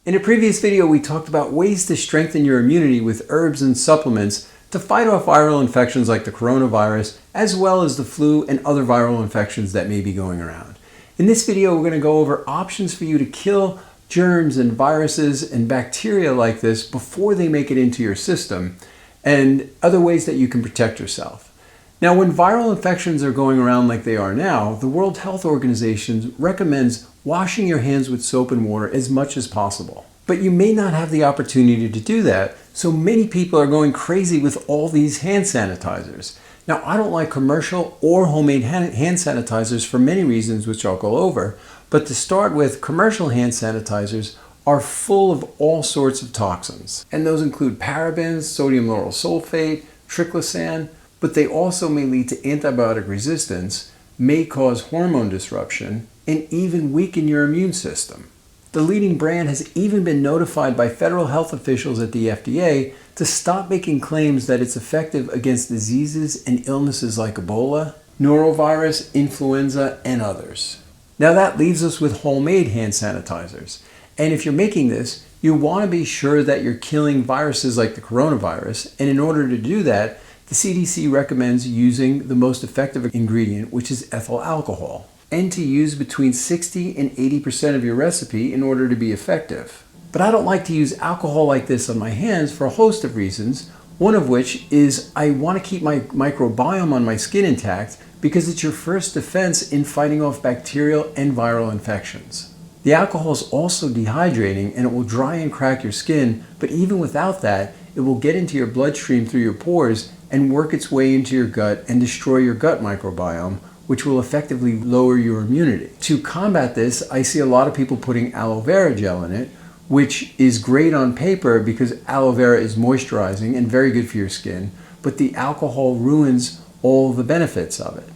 In a previous video, we talked about ways to strengthen your immunity with herbs and supplements to fight off viral infections like the coronavirus, as well as the flu and other viral infections that may be going around. In this video, we're going to go over options for you to kill germs and viruses and bacteria like this before they make it into your system, and other ways that you can protect yourself. Now, when viral infections are going around like they are now, the World Health Organization recommends washing your hands with soap and water as much as possible. But you may not have the opportunity to do that, so many people are going crazy with all these hand sanitizers. Now, I don't like commercial or homemade hand sanitizers for many reasons, which I'll go over. But to start with, commercial hand sanitizers are full of all sorts of toxins. And those include parabens, sodium lauryl sulfate, triclosan, but they also may lead to antibiotic resistance, may cause hormone disruption, and even weaken your immune system. The leading brand has even been notified by federal health officials at the FDA to stop making claims that it's effective against diseases and illnesses like Ebola, norovirus, influenza, and others. Now that leaves us with homemade hand sanitizers. And if you're making this, you want to be sure that you're killing viruses like the coronavirus. And in order to do that, the CDC recommends using the most effective ingredient, which is ethyl alcohol, and to use between 60 and 80% of your recipe in order to be effective. But I don't like to use alcohol like this on my hands for a host of reasons, one of which is I want to keep my microbiome on my skin intact because it's your first defense in fighting off bacterial and viral infections. The alcohol is also dehydrating and it will dry and crack your skin, but even without that, it will get into your bloodstream through your pores and work its way into your gut and destroy your gut microbiome, which will effectively lower your immunity. To combat this, I see a lot of people putting aloe vera gel in it, which is great on paper because aloe vera is moisturizing and very good for your skin, but the alcohol ruins all the benefits of it.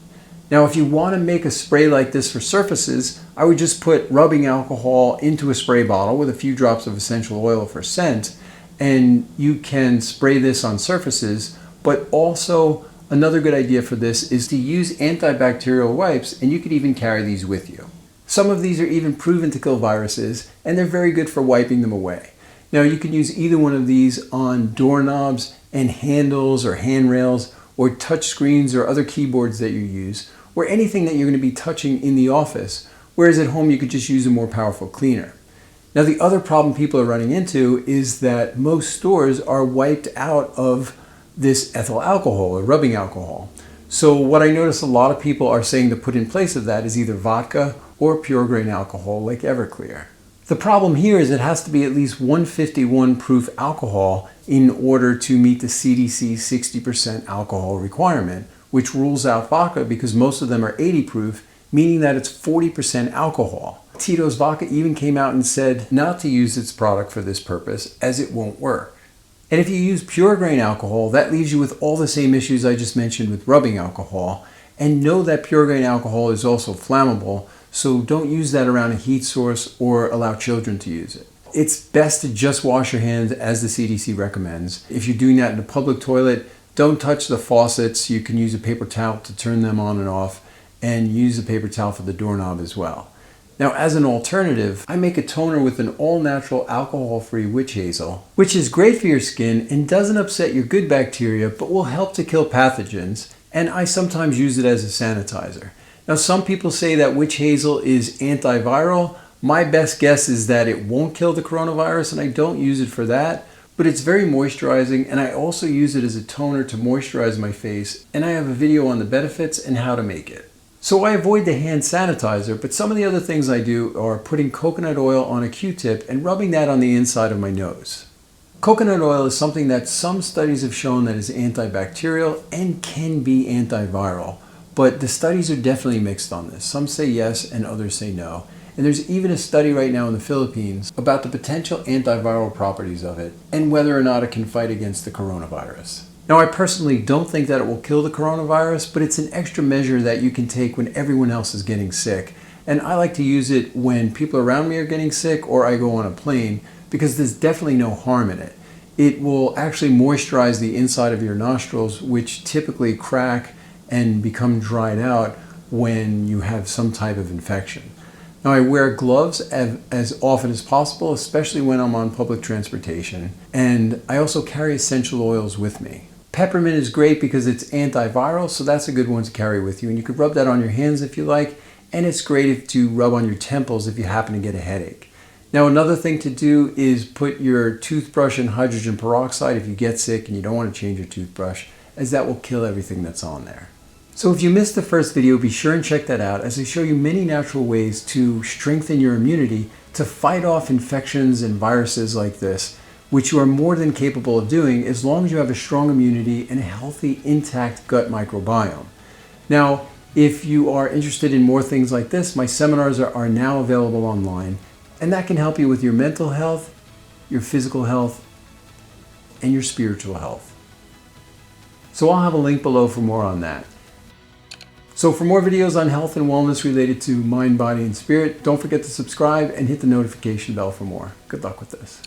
Now, if you want to make a spray like this for surfaces, I would just put rubbing alcohol into a spray bottle with a few drops of essential oil for scent, and you can spray this on surfaces. But also, another good idea for this is to use antibacterial wipes, and you could even carry these with you. Some of these are even proven to kill viruses, and they're very good for wiping them away. Now, you can use either one of these on doorknobs and handles or handrails or touch screens or other keyboards that you use, or anything that you're going to be touching in the office, whereas at home you could just use a more powerful cleaner. Now, the other problem people are running into is that most stores are wiped out of this ethyl alcohol or rubbing alcohol. So what I notice a lot of people are saying to put in place of that is either vodka or pure grain alcohol like Everclear. The problem here is it has to be at least 151 proof alcohol in order to meet the CDC 60% alcohol requirement, which rules out vodka because most of them are 80 proof, meaning that it's 40% alcohol. Tito's Vodka even came out and said not to use its product for this purpose as it won't work. And if you use pure grain alcohol, that leaves you with all the same issues I just mentioned with rubbing alcohol. And know that pure grain alcohol is also flammable, so don't use that around a heat source or allow children to use it. It's best to just wash your hands as the CDC recommends. If you're doing that in a public toilet, don't touch the faucets. You can use a paper towel to turn them on and off, and use a paper towel for the doorknob as well. Now, as an alternative, I make a toner with an all-natural alcohol-free witch hazel, which is great for your skin and doesn't upset your good bacteria, but will help to kill pathogens, and I sometimes use it as a sanitizer. Now, some people say that witch hazel is antiviral. My best guess is that it won't kill the coronavirus, and I don't use it for that, but it's very moisturizing, and I also use it as a toner to moisturize my face, and I have a video on the benefits and how to make it. So I avoid the hand sanitizer, but some of the other things I do are putting coconut oil on a Q-tip and rubbing that on the inside of my nose. Coconut oil is something that some studies have shown that is antibacterial and can be antiviral, but the studies are definitely mixed on this. Some say yes and others say no. And there's even a study right now in the Philippines about the potential antiviral properties of it and whether or not it can fight against the coronavirus. Now, I personally don't think that it will kill the coronavirus, but it's an extra measure that you can take when everyone else is getting sick. And I like to use it when people around me are getting sick or I go on a plane because there's definitely no harm in it. It will actually moisturize the inside of your nostrils, which typically crack and become dried out when you have some type of infection. Now I wear gloves as often as possible, especially when I'm on public transportation. And I also carry essential oils with me. Peppermint is great because it's antiviral, so that's a good one to carry with you. And you could rub that on your hands if you like, and it's great to rub on your temples if you happen to get a headache. Now another thing to do is put your toothbrush in hydrogen peroxide if you get sick and you don't want to change your toothbrush, as that will kill everything that's on there. So if you missed the first video, be sure and check that out, as I show you many natural ways to strengthen your immunity to fight off infections and viruses like this, which you are more than capable of doing as long as you have a strong immunity and a healthy, intact gut microbiome. Now, if you are interested in more things like this, my seminars are now available online, and that can help you with your mental health, your physical health, and your spiritual health. So I'll have a link below for more on that. So for more videos on health and wellness related to mind, body, and spirit, don't forget to subscribe and hit the notification bell for more. Good luck with this.